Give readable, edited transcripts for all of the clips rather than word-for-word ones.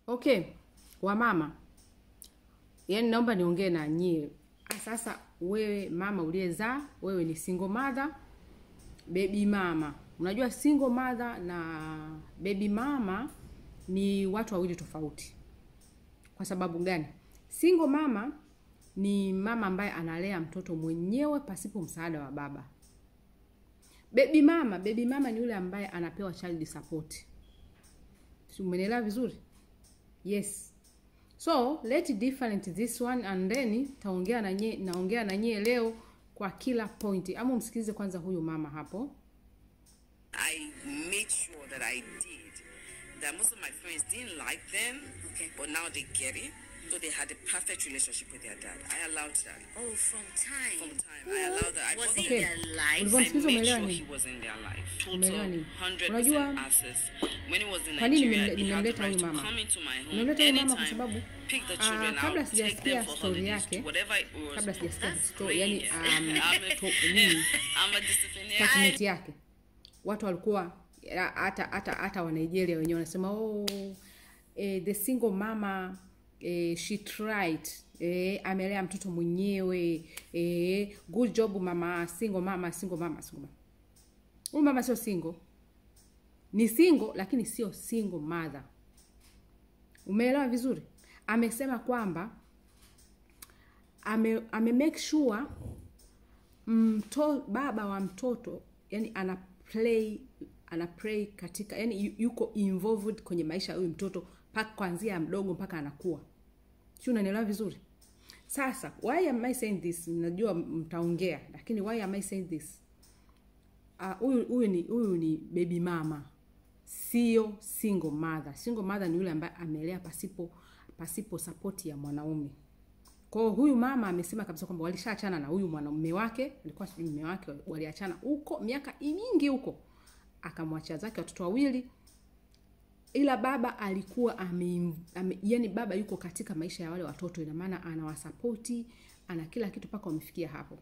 Okay, wamama. Yaani naomba niongee na nyie. Sasa wewe mama uliyezaa, wewe ni single mother, baby mama. Unajua single mother na baby mama ni watu wawili tofauti. Kwa sababu gani? Single mama ni mama ambaye analea mtoto mwenyewe pasipo msaada wa baba. Baby mama ni yule ambaye anapewa child support. Umeelewa vizuri? Yes. So, let's different this one and then naongea na nyie leo kwa kila point. Ama msikilize kwanza huyu mama hapo. I made sure that I did. That most of my friends didn't like them, okay, but now they get it. So they had a perfect relationship with their dad. I allowed that. Oh, from time. I allowed that. Was he in their life? I made sure he was in their life. Total 100% access. When he was in Nigeria, he had the right to come into my home anytime, pick the children out, take them for holidays, whatever it was. That's great. Yani I'm a disciplinarian. yake. Watu walikuwa hata wa Nigeria wenyewe wanasema the single mama she tried, amelea mtoto mwenyewe, good job mama, single mama. Huyu mama sio single. Ni single lakini sio single mother. Umeelewa vizuri? Amesema kwamba ame make sure baba wa mtoto yani ana play katika, yani yuko involved kwenye maisha ya huyu mtoto mpaka kuanzia mdogo mpaka anakuwa. Sio, unanielewa vizuri? Sasa, why am I saying this? Najua mtaongea, lakini why am I saying this? Huyu ni baby mama. Sio single mother. Single mother ni yule ambaye amelea pasipo support ya mwanaume. Kwa hiyo huyu mama amesema kabisa kwamba walishaachana na huyu mwanamume wake, alikuwa sijui mume wake, waliachana huko miaka mingi huko. Akamwachia zake watoto wawili. Ila baba alikuwa yani baba yuko katika maisha ya wale watoto, ina maana anawasupporti, ana kila kitu paka wamefikia hapo.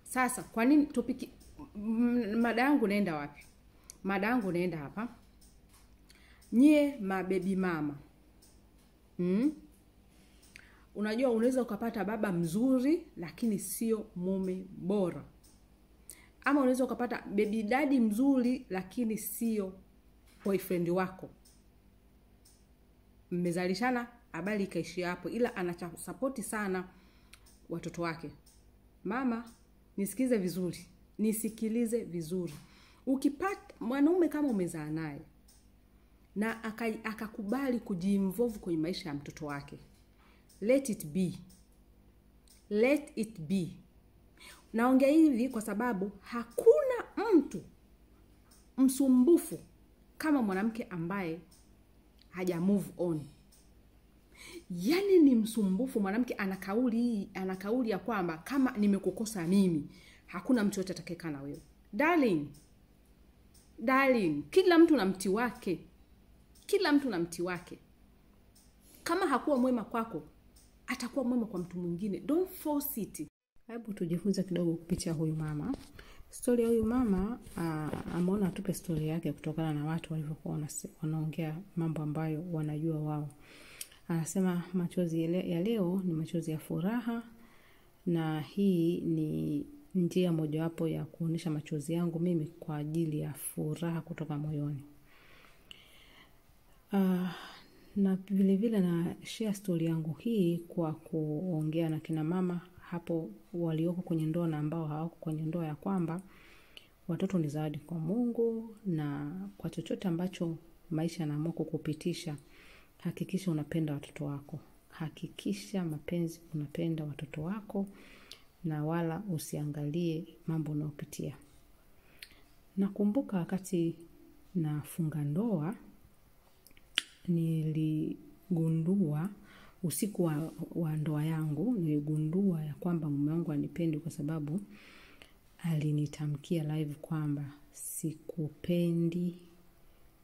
Sasa kwa nini topic mada yangu naenda wapi? Mada yangu naenda hapa. Nyie mabebi mama. Unajua unaweza ukapata baba mzuri lakini sio mume bora. Ama unaweza ukapata baby daddy mzuri lakini sio boyfriend wako. Mmezalishana, habari ikaishia hapo, ila anachasupport sana watoto wake. Mama, nisikilize vizuri. Ukipata mwanaume kama umezaa naye na akakubali kujiinvolve kwenye maisha ya mtoto wake, let it be. Naongea hivi kwa sababu hakuna mtu msumbufu kama mwanamke ambaye haja move on. Yani ni msumbufu mwanamke, ana kauli ya kwamba kama nimekukosa mimi, hakuna mtu yote atakayekaa na wewe. Darling, kila mtu na mti wake. Kama hakuwa mwema kwako, atakuwa mwema kwa mtu mwingine. Don't force it. Hebu tujifunze kidogo kupitia huyu mama. Story ya huyu mama, ameona atupe story yake kutokana na watu walivyokuwa wanaongea mambo ambayo wanajua wao. Anasema machozi ya leo ni machozi ya furaha, na hii ni njia mojawapo ya kuonesha machozi yangu mimi kwa ajili ya furaha kutoka moyoni. Na vile na share story yangu hii kwa kuongea na kina mama hapo walioko kwenye ndoa na ambao hawako kwenye ndoa, ya kwamba watoto ni zawadi kwa Mungu, na kwa chochote ambacho maisha yanaamua kukupitisha, hakikisha unapenda watoto wako. Hakikisha mapenzi unapenda watoto wako, na wala usiangalie mambo unayopitia. Nakumbuka wakati nafunga ndoa, niligundua usiku wa ndoa yangu, niligundua ya kwamba mume wangu anipendi kwa sababu alinitamkia live kwamba sikupendi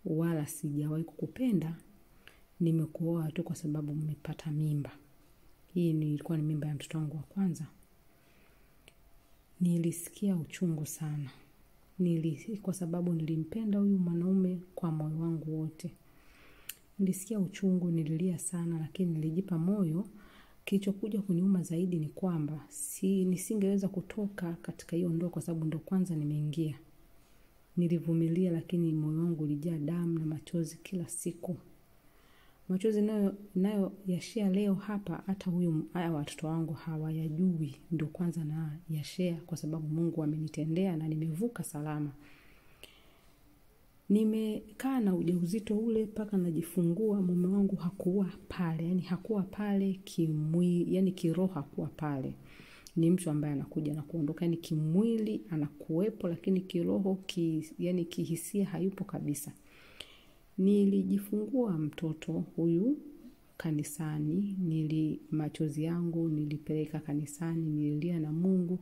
wala sijawahi kukupenda, nimekuoa tu kwa sababu mmepata mimba. Hii ilikuwa ni mimba ya mtoto wangu wa kwanza. Nilisikia uchungu sana. Kwa sababu nilimpenda huyu mwanaume kwa moyo wangu wote. nilisikia uchungu, nililia sana, lakini nilijipa moyo. Kilichokuja kuniuma zaidi ni kwamba nisingeweza kutoka katika hiyo ndoa kwa sababu ndo kwanza nimeingia. Nilivumilia, lakini moyo wangu ulijaa damu na machozi kila siku. Machozi nayo yashia leo hapa, hata haya watoto wangu hawayajui, ndio kwanza na yashia kwa sababu Mungu amenitendea na nimevuka salama. Nimekaa na ujauzito ule mpaka najifungua, mume wangu hakuwa pale, yani hakuwa pale kimwili, yani kiroho hakuwa pale. Ni mtu ambaye anakuja na kuondoka, yani kimwili anakuwepo lakini kiroho yani kihisia hayupo kabisa. Nilijifungua mtoto huyu kanisani, machozi yangu nilipeleka kanisani, nililia na Mungu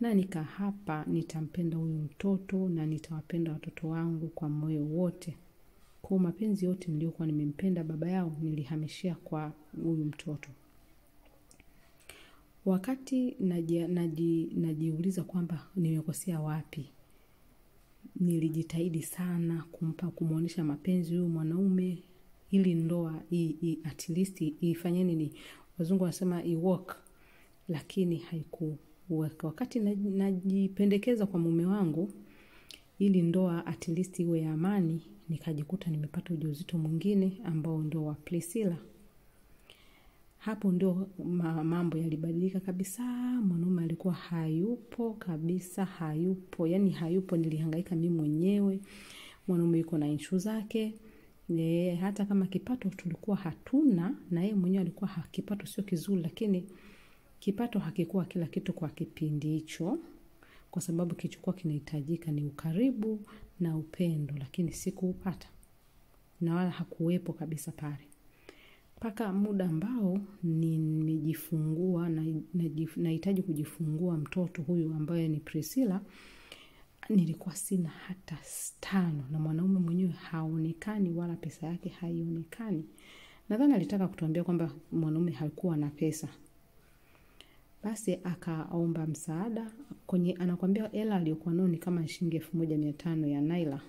na hapa nitampenda huyu mtoto na nitawapenda watoto wangu kwa moyo wote. Kwa mapenzi yote niliyokuwa nimempenda baba yao nilihamishia kwa huyu mtoto. Wakati najiuliza kwamba nimekosea wapi, nilijitahidi sana kumuonesha mapenzi huyu mwanaume ili ndoa at least ifanye nini, wazungu wanasema work, lakini haikuwork. Wakati najipendekeza kwa mume wangu ili ndoa at least iwe ya amani, nikajikuta nimepata ujauzito mwingine ambao ndio wa Priscilla. Hapo ndio mambo yalibadilika kabisa. Mwanaume alikuwa hayupo kabisa, hayupo. Yani hayupo, nilihangaika mimi mwenyewe. Mwanaume yuko na issue zake. Hata kama kipato tulikuwa hatuna, na yeye mwenyewe alikuwa kipato sio kizuri, lakini kipato hakikuwa kila kitu kwa kipindi hicho, kwa sababu kilichokuwa kinahitajika ni ukaribu na upendo, lakini sikuupata. Na wala hakuwepo kabisa pale. Paka muda ambao nimejifungua na nahitaji kujifungua mtoto huyu ambaye ni Priscilla, nilikuwa sina hata 5 na mwanaume mwenyewe haonekani wala pesa yake haionekani. Nadhani alitaka kutuambia kwamba mwanaume hakuwa na pesa. Basi akaomba msaada anakuambia hela aliyokuwa nayo ni kama shilingi 1500 ya naira.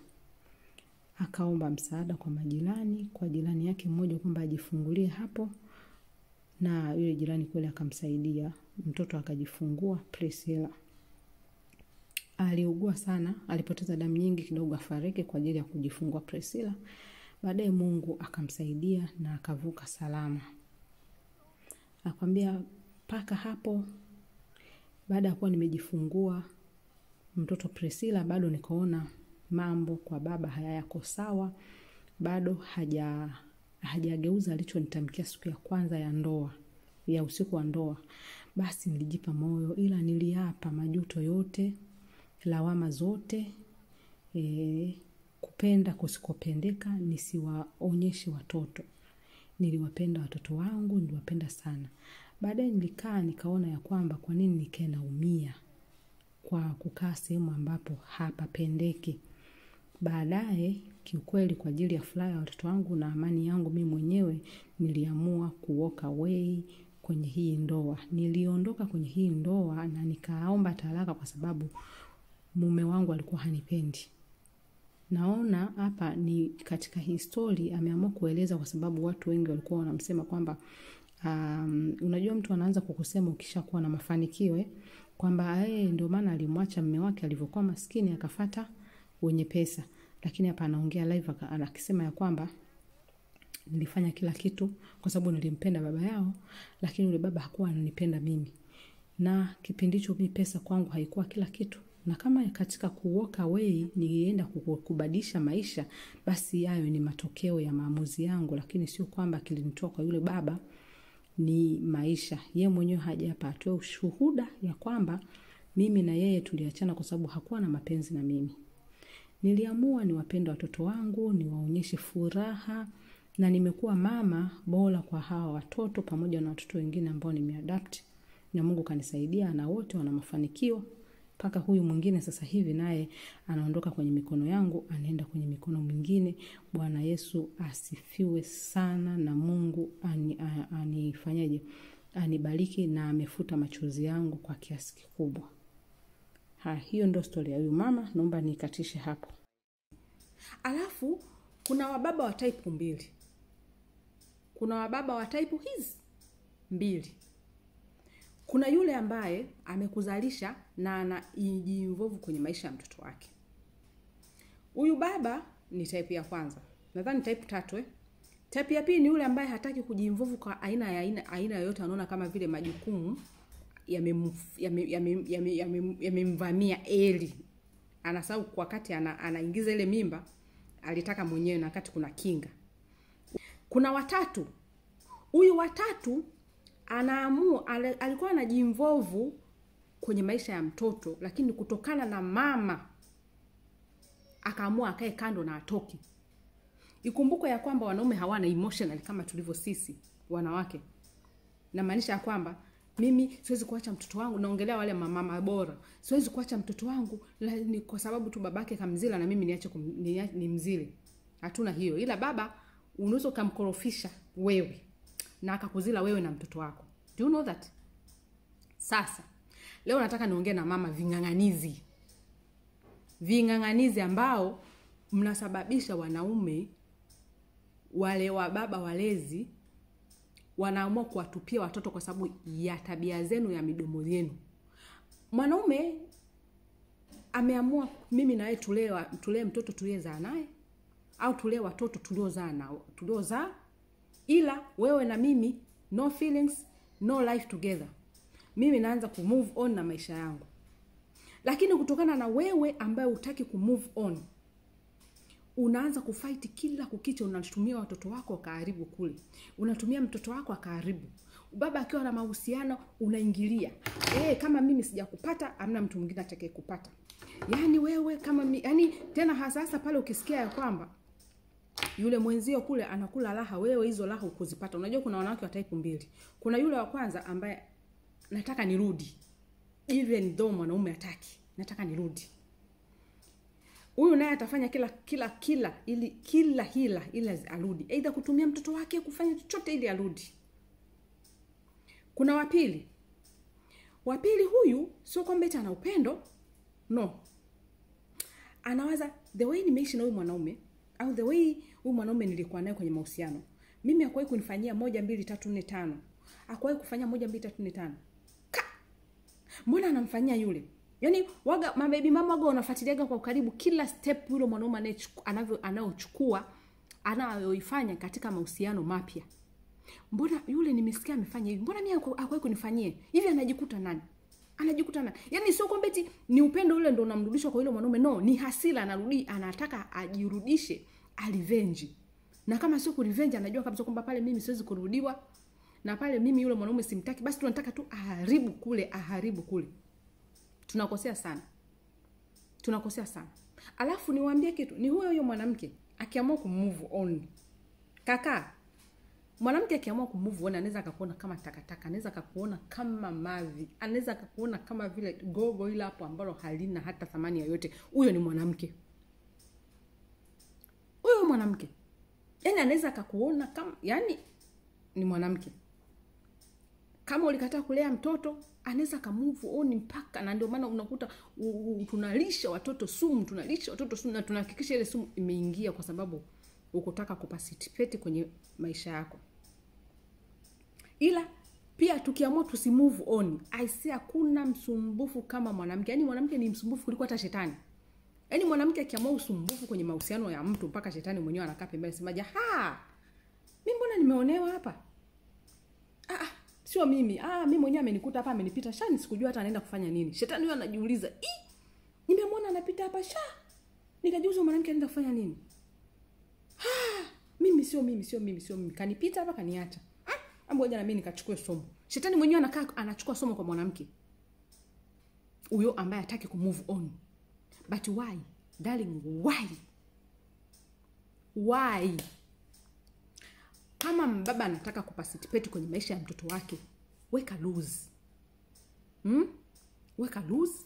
Akaomba msaada kwa majirani, kwa jirani yake mmoja kwamba ajifungulie hapo, na yule jirani kweli akamsaidia, mtoto akajifungua Priscilla. Aliugua sana, alipoteza damu nyingi kidogo afariki kwa ajili ya kujifungua Priscilla. Baadaye Mungu akamsaidia na akavuka salama. Akwambia paka hapo, baada ya kuwa nimejifungua mtoto Priscilla, bado nikaona mambo kwa baba hayako sawa, bado hajageuza alichonitamkia siku ya kwanza ya ndoa, ya usiku wa ndoa. Basi nilijipa moyo, ila niliapa majuto yote, lawama zote, kupenda kusikopendeka, nisiwaonyeshe watoto. Niliwapenda watoto wangu, niliwapenda sana. Baadaye nilikaa nikaona ya kwamba kwa nini nikae naumia kwa kukaa sehemu ambapo hapapendeki. Baadaye kiukweli kwa ajili ya furaha ya watoto wangu na amani yangu mimi mwenyewe, niliamua walk away kwenye hii ndoa. Niliondoka kwenye hii ndoa na nikaomba talaka kwa sababu mume wangu alikuwa hanipendi. Naona hapa ni katika histori ameamua kueleza kwa sababu watu wengi walikuwa wanamsema kwamba unajua mtu anaanza kukusema ukishakuwa na mafanikio kwamba ndio maana alimwacha mume wake alivyokuwa maskini akafuata wenye pesa. Lakini hapa anaongea live anakisema ya kwamba nilifanya kila kitu kwa sababu nilimpenda baba yao, lakini yule baba hakuwa ananipenda mimi. Na kipindi hicho mimi pesa kwangu haikuwa kila kitu. Na kama katika walk away nilienda kubadilisha maisha, basi hayo ni matokeo ya maamuzi yangu, lakini sio kwamba kilinitoa kwa yule baba, ni maisha. Yeye mwenyewe hajapa atoe ushuhuda ya kwamba mimi na yeye tuliachana kwa sababu hakuwa na mapenzi na mimi. Niliamua niwapende watoto wangu, niwaonyeshe furaha, na nimekuwa mama bora kwa hawa watoto pamoja na watoto wengine ambao nimeadapt. Na Mungu kanisaidia na wote wana mafanikio. Paka huyu mwingine sasa hivi naye anaondoka kwenye mikono yangu, anaenda kwenye mikono mwingine. Bwana Yesu asifiwe sana, na Mungu anifanyaje? Anibariki na amefuta machozi yangu kwa kiasi kikubwa. Hiyo ndio story ya huyu mama, naomba nikatishe hapo. Alafu kuna wababa wa type 2. kuna wababa wa type hizi mbili. Kuna yule ambaye amekuzalisha na anajiinvolve kwenye maisha ya mtoto wake. Huyu baba ni type ya kwanza. Nadhani type 3. Type ya pili ni yule ambaye hataki kujiinvolve kwa aina yoyote, anaona kama vile majukumu yamemvamia eli. Anasahau kwa wakati anaingiza ile mimba alitaka mwenyewe na wakati kuna kinga. Kuna watatu. Huyu watatu anaamua alikuwa anajiinvolve kwenye maisha ya mtoto, lakini kutokana na mama akaamua akae kando na atoke. Ikumbuko ya kwamba wanaume hawana emotional kama tulivyo sisi wanawake. Na maanisha ya kwamba mimi siwezi kuacha mtoto wangu, naongelea wale mama bora. Siwezi kuacha mtoto wangu ni kwa sababu tu babake kamzila na mimi niache nimzile. Hatuna hiyo. Ila baba unaweza kumkorofisha wewe na akakuzila wewe na mtoto wako. Do you know that? Sasa leo nataka niongee na mama ving'ang'anizi. Ving'ang'anizi ambao mnasababisha wanaume wale wa baba walezi wanaamua kuwatupia watoto kwa sababu ya tabia zenu, ya midomo yenu. Mwanaume ameamua mimi na wewe tulee mtoto tuliyezaa naye au tulee watoto tuliozaa, ila wewe na mimi no feelings, no life together. Mimi naanza ku move on na maisha yangu. Lakini kutokana na wewe ambaye hutaki ku move on, unaanza kufight kila kukicha, unatumia watoto wako karibu kule. Unatumia mtoto wako karibu. Baba akiwa na mahusiano unaingilia. Kama mimi sijakupata, hamna mtu mwingine atakayekupata. Yaani wewe kama yani tena hasa pale ukisikia ya kwamba yule mwenzio kule anakula raha, wewe hizo raha ukuzipata. Unajua kuna wanawake wa type mbili. Kuna yule wa kwanza ambaye nataka nirudi. Even though mwanaume hataki, nataka nirudi. Huyu naye atafanya kila hila ili arudi. Aidha kutumia mtoto wake kufanya chochote ili arudi. Kuna wapili. Wapili huyu sio kwamba eti ana upendo. No. Anawaza the way nimeishi na huyu mwanaume au the way huyu mwanaume nilikuwa naye kwenye mahusiano. Mimi hakuwahi kunifanyia 1 2 3 4 5. Hakuwahi kufanya 1 2 3 4 5. Mbona anamfanyia yule? Yaani waga mababy mama waga wanafuatiliaga kwa karibu kila step yule mwanaume anayochukua, anayoifanya katika mahusiano mapya. Mbona yule nimesikia amefanya hivi? Mbona mimi hakuwahi kunifanyia? Hivi anajikuta nani? Yaani sio kwamba eti ni upendo ule ndio unamrudisha kwa yule mwanaume. No, ni hasira anarudi, anataka ajirudishe, revenge. Na kama sio revenge, anajua kabisa kwamba pale mimi siwezi kurudiwa. Na pale mimi yule mwanaume simtaki, basi tunataka tu aharibu kule. Tunakosea sana. Alafu niwaambie kitu, ni huyo mwanamke akiamua kumove on. Kaka, mwanamke akiamua kumove on anaweza akakuona kama takataka, anaweza akakuona kama mavi, anaweza akakuona kama vile gogo ile hapo ambalo halina hata thamani yoyote. Huyo ni mwanamke. Yaani anaweza akakuona kama ni mwanamke. Kama ulikataa kulea mtoto, anaweza ka move on mpaka, na ndio maana unakuta tunalisha watoto sumu na tunahakikisha ile sumu imeingia kwa sababu ukotaka kuparticipate kwenye maisha yako. Ila pia tukiamua tusimove on, aisi hakuna msumbufu kama mwanamke. Yaani mwanamke ni msumbufu kuliko hata shetani. Yaani mwanamke akiamua usumbufu kwenye mahusiano ya mtu mpaka shetani mwenyewe anakaa pembeni semaje, mimi mbona nimeonewa hapa? Sio mimi. Mimi mwenyewe amenikuta hapa, amenipita shani, sikujua hata anaenda kufanya nini. Shetani huyo anajiuliza, nimemwona anapita hapa nikajiuliza mwanamke anaenda kufanya nini? Mimi sio mimi. Kanipita hapa kaniacha. Ngoja na mimi nikachukue somo. Shetani mwenyewe anakaa anachukua somo kwa mwanamke huyo ambaye hataki ku move on. But why? Darling, why? Kama baba anataka kuparticipate kwenye maisha ya mtoto wake, weka loose. Weka loose.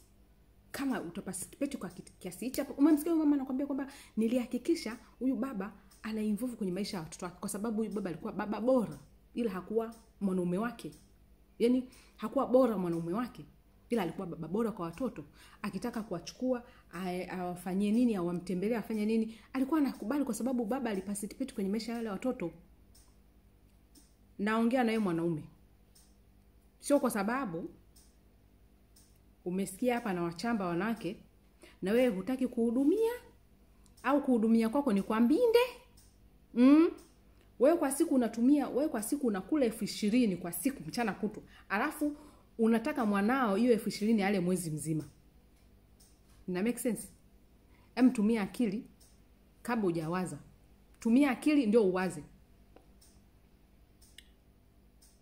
Kama utaparticipate kwa kiasi hicho hapo, umemsikia mama anakuambia kwamba nilihakikisha huyu baba ana involve kwenye maisha ya watoto wake kwa sababu huyu baba alikuwa baba bora, ila hakuwa mwanaume wake. Yaani hakuwa bora mwanaume wake, ila alikuwa baba bora kwa watoto. Akitaka kuwachukua, awafanyie nini, awamtembelee, afanye nini, alikuwa anakubali kwa sababu baba aliparticipate kwenye maisha ya wale watoto. naongea na wewe mwanaume. Sio kwa sababu umesikia hapa na wachamba wanawake na wewe hutaki kuhudumia au kuhudumia kwako ni kwa mbinde. Wewe kwa siku unakula 20,000 kwa siku mchana kutu. Alafu unataka mwanao hiyo 20,000 ale mwezi mzima. Ina make sense? Tumia akili kabla hujawaza. Tumia akili ndio uwaze.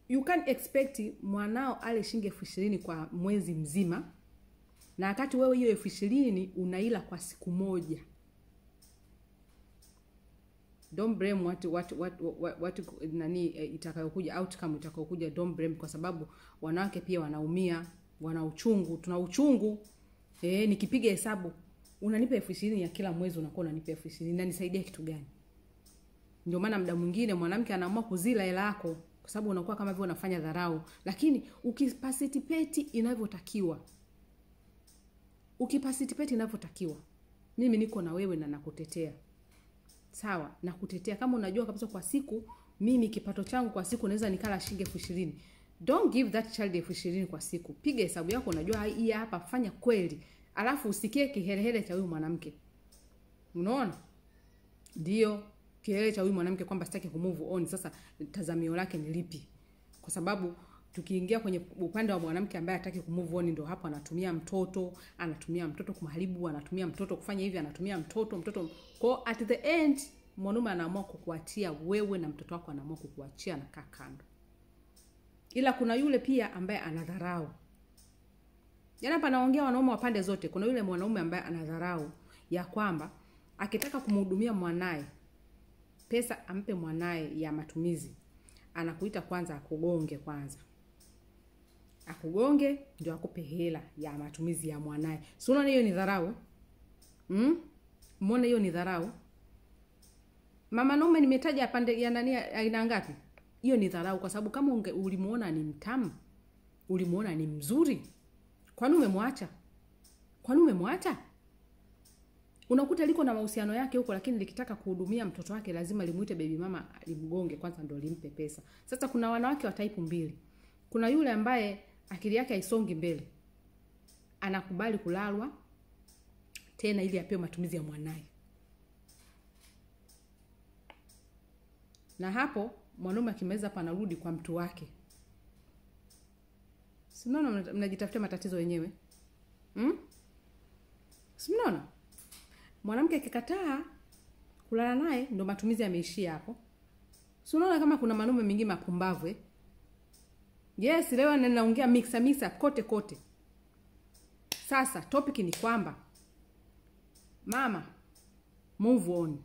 You can't expect mwanao ale shilingi 20,000 kwa mwezi mzima na wakati wewe hiyo 20,000 unaila kwa siku moja. Don't blame what itakayokuja, outcome itakayokuja. Don't blame, kwa sababu wanawake pia wanaumia, wana uchungu, tuna uchungu. Nikipiga hesabu unanipa 20,000 ya kila mwezi, unakuwa unanipa 20,000 na nisaidia kitu gani? Ndio maana muda mwingine mwanamke anaamua kuzila hela yako kwa sababu unakuwa kama vile unafanya dharau. Lakini ukiparticipate inavyotakiwa. Mimi niko na wewe na nakutetea. Sawa, nakutetea. Kama unajua kabisa kwa siku mimi kipato changu kwa siku naweza nikala shilingi 20,000. Don't give that child 20,000 kwa siku. Piga hesabu yako, unajua hii hapa, fanya kweli. Alafu usikie kihelehele cha huyu mwanamke. Unaona? Ndio kihelehele cha huyu mwanamke kwamba sitaki kumove on. Sasa tazamio lake ni lipi? Kwa sababu tukiingia kwenye upande wa mwanamke ambaye hataki kumove on, ndio hapo anatumia mtoto kumharibu, anatumia mtoto kufanya hivi, anatumia mtoto. Kwa at the end mwanaume anaamua kukuachia wewe na mtoto wako, anaamua kukuachia na kaa kando. Ila kuna yule pia ambaye anadharau. Hapa naongea wanaume wa pande zote. Kuna yule mwanaume ambaye anadharau ya kwamba akitaka kumhudumia mwanae, pesa ampe mwanae ya matumizi, anakuita kwanza akugonge kwanza. Akugonge ndio akupe hela ya matumizi ya mwanae. Si unaona hiyo ni dharau? Umeona hiyo ni dharau? Mama naume nimetaja pande ya nani aina ngapi? Hiyo ni dharau, kwa sababu kama ulimuona ni mtamu, ulimuona ni mzuri, kwa nini umemwacha? Unakuta liko na mahusiano yake huko, lakini likitaka kuhudumia mtoto wake lazima limuite baby mama, limgonge kwanza ndio limpe pesa. Sasa kuna wanawake wa type mbili. Kuna yule ambaye akili yake haisongi mbele, anakubali kulalwa tena ili apewe matumizi ya mwanae. Na hapo mwanaume akimeza hapa anarudi kwa mtu wake. Si mnaona mnajitafutia matatizo wenyewe? Si mnaona? Mwanamke akikataa kulala naye ndio matumizi yameishia hapo. Si unaona kama kuna wanaume mingi mapumbavu Yes, leo ninaongea mixa kote. Sasa topic ni kwamba mama, move on.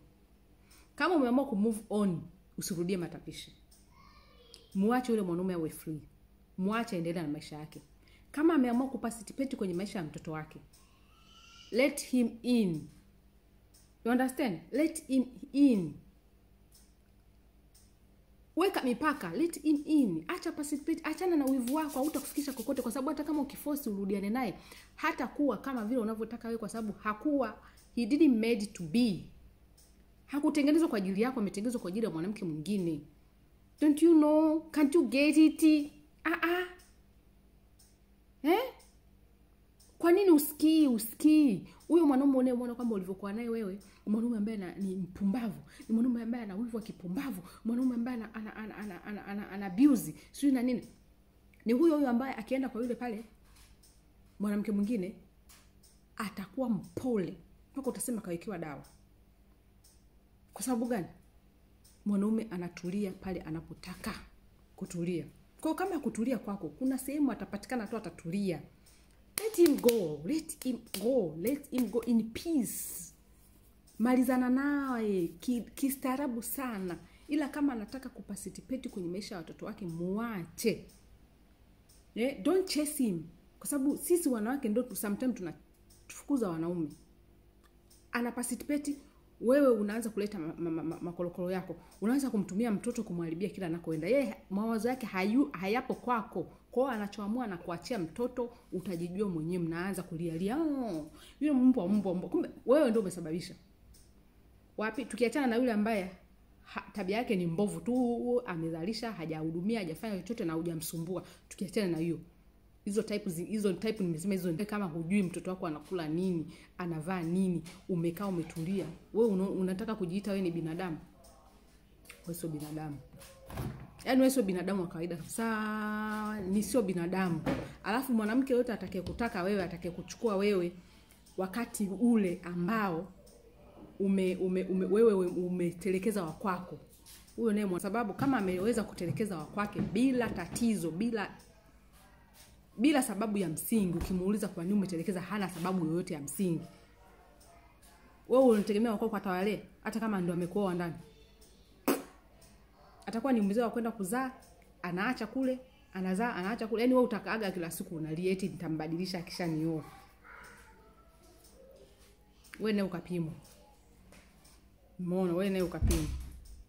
Kama umeamua kumove on, usirudie matapishi. Muache yule mwanaume awe free. Muache endelee na maisha yake. Kama ameamua kuparticipate kwenye maisha ya mtoto wake, let him in. You understand? Let him in. Weka mipaka, let him in. Acha participate, achana na wivu wako, hautakufikisha kokote, kwa sababu hata kama ukiforce urudiane naye, hata kuwa kama vile unavyotaka wewe, kwa sababu he didn't made to be. Hakutengenezwa kwa ajili yako, ametengenezwa kwa ajili ya mwanamke mwingine. Don't you know? Can't you get it? Kwa nini usikii? Huyo mwanaume unayemuona kwamba ulivyokuwa naye wewe, mwanaume ambaye ni mpumbavu, ni mwanaume ambaye ana wivu wa kipumbavu, mwanaume ambaye ana abuse, sio na nini. Ni huyo ambaye akienda kwa yule pale mwanamke mwingine atakuwa mpole mpaka utasema kawekewa dawa. Kwa sababu gani? Mwanaume anatulia pale anapotaka kutulia. Kwa kama kutulia kwako, kuna sehemu atapatikana tu atatulia. Let him go in peace. Malizana naye kistaarabu sana. Ila kama anataka kuparticipate kwenye maisha ya watoto wake, muache. Don't chase him. Kwa sababu sisi wanawake ndio sometimes tunafukuza wanaume. Ana participate, wewe unaanza kuleta makolokolo yako. Unaanza kumtumia mtoto kumharibia kila anakoenda. Yeye mawazo yake hayapo kwako. Kwa anachoamua na kuachia mtoto, utajijua mwenyewe, mnaanza kulialia. Yule mbwa. Kumbe wewe ndio umesababisha. Wapi tukiachana na yule ambaye tabia yake ni mbovu tu, amezalisha, hajahudumia, hajafanya chochote na hujamsumbua. Tukiachana na hiyo. Hizo type nimesema hizo, kama hujui mtoto wako anakula nini, anavaa nini, umekaa umetulia, wewe unataka kujiita wewe ni binadamu. Wewe sio binadamu. Yaani wewe sio binadamu wa kawaida kabisa, ni sio binadamu. Alafu mwanamke yote atakayekutaka wewe, atakayekuchukua wewe wakati ule ambao wewe umetelekeza wa kwako, huyo naye, kwa sababu kama ameweza kutelekeza wa kwake bila tatizo, bila sababu ya msingi, ukimuuliza kwa nini umetelekeza, hana sababu yoyote ya msingi, wewe unategemea wako atawalea? Hata kama ndio amekuoa ndani, atakuwa ni mzee wa kwenda kuzaa, anaacha kule, anazaa, anaacha kule. Yaani wewe utakaaga kila siku unalia eti nitambadilisha akishanioa. Wewe naye ukapimwa. Umeona, wewe naye ukapimwa.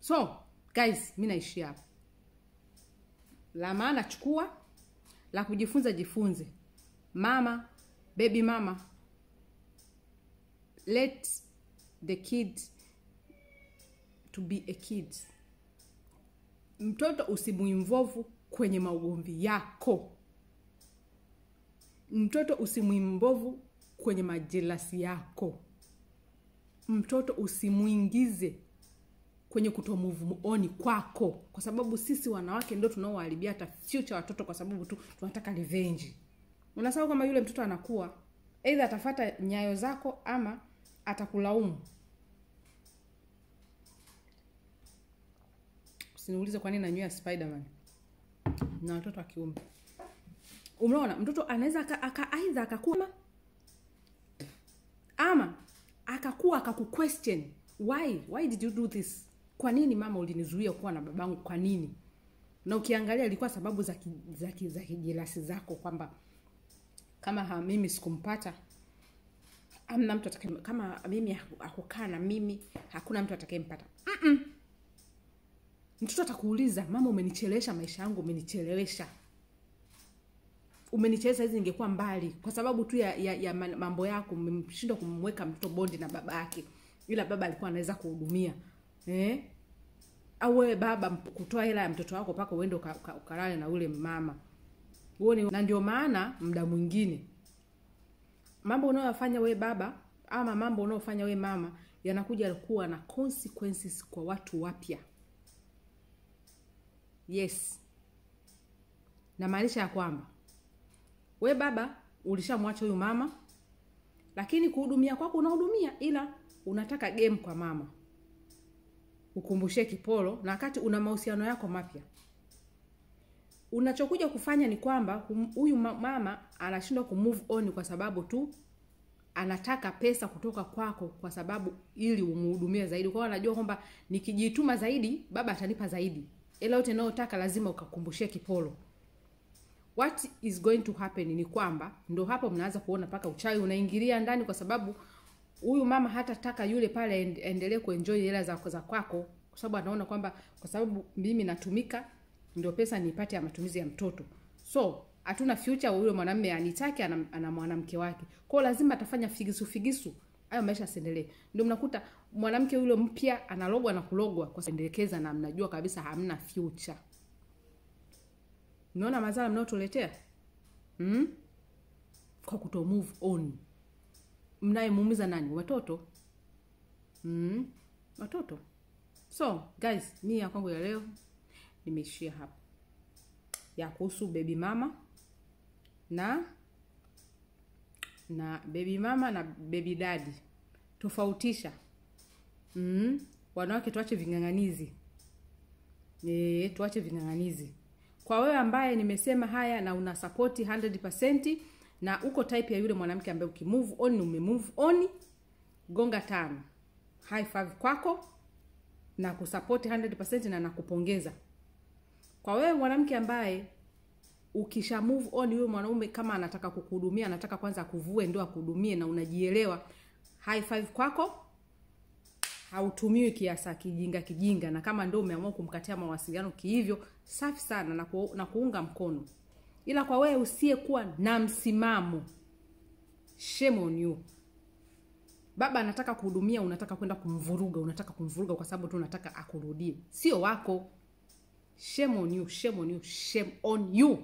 So, guys, mimi naishia hapa. La maana chukua, la kujifunza jifunze. Mama, baby mama, let the kid to be a kid. Mtoto usimuinvolve kwenye maugomvi yako. Mtoto usimuinvolve kwenye majelasi yako. Mtoto usimuingize kwenye kutomove on kwako, kwa sababu sisi wanawake ndio tunaoharibia hata future watoto, kwa sababu tu tunataka revenge. Unasahau kama yule mtoto anakuwa either atafuata nyayo zako ama atakulaumu. Usiniulize kwa nini nanyoa Spider-Man na watoto wa kiume. Umeona, mtoto anaweza aidha akakuwa ama akakuwa akakuquestion, why did you do this? Kwa nini mama ulinizuia kuwa na babangu? Kwa nini? Na ukiangalia ilikuwa sababu za kijelasi zako, kwamba kama mimi sikumpata, amna mtu kama mimi hakukaa na mimi, hakuna mtu atakayempata. Mtoto atakuuliza, mama umenichelewesha maisha yangu, umenichelewesha hizi ningekuwa mbali, kwa sababu tu ya mambo yako umeshindwa kumweka mtoto bondi na baba yake. Ila baba alikuwa anaweza kuhudumia. Au wewe baba kutoa hela ya mtoto wako paka uende ukalale na ule mama. Uone, na ndio maana muda mwingine mambo unayofanya wewe baba ama mambo unayofanya wewe mama yanakuja kuwa na consequences kwa watu wapya. Yes. Na maanisha ya kwamba wewe baba ulishamwacha huyu mama, lakini kuhudumia kwako unahudumia, ila unataka game kwa mama. Ukumbushe kipolo, na wakati una mahusiano yako mapya. Unachokuja kufanya ni kwamba huyu mama anashindwa kumove on kwa sababu tu anataka pesa kutoka kwako, kwa sababu ili umhudumie zaidi. Kwa hiyo anajua kwamba nikijituma zaidi baba atanipa zaidi. Ila yote unayotaka lazima ukakumbushie kipolo. What is going to happen ni kwamba ndo hapo mnaanza kuona paka uchawi unaingilia ndani, kwa sababu huyu mama hatataka yule pale endelee kuenjoy hela za kwako, kwa sababu anaona kwamba kwa sababu mimi natumika ndio pesa nipate ya matumizi ya mtoto. So hatuna future, yule mwanamume anitaki, ana mwanamke wake. Kwa hiyo lazima atafanya figisu hayo maisha asiendelee. Ndio mnakuta mwanamke yule mpya analogwa na kulogwa kwa kuendelekeza, na mnajua kabisa hamna future. Unaona madhara mnayotuletea? Kwa kuto move on. Mnayemuumiza nani? Watoto. Watoto. So, guys, mimi ya kwangu ya leo nimeishia hapa. Ya kuhusu baby mama na baby mama na baby daddy. Tofautisha. Wanawake tuache ving'ang'anizi. Tuache ving'ang'anizi. Kwa wewe ambaye nimesema haya na una support 100% na uko type ya yule mwanamke ambaye ukimove on umemove on, gonga 5. High five kwako na kusupport 100% na nakupongeza. Kwa wewe mwanamke ambaye ukisha move on, yule mwanaume kama anataka kukuhudumia, anataka kwanza kuvue ndio akuhudumie na unajielewa, high five kwako. Hautumiwi kiasa kijinga, na kama ndio umeamua kumkatia mawasiliano kihivyo, safi sana na kuunga mkono. Ila kwa wewe usiyekuwa na msimamo, shame on you. Baba anataka kuhudumia, unataka kwenda kumvuruga, unataka kumvuruga kwa sababu tu unataka akurudie. Sio wako. Shame on you, shame on you, shame on you.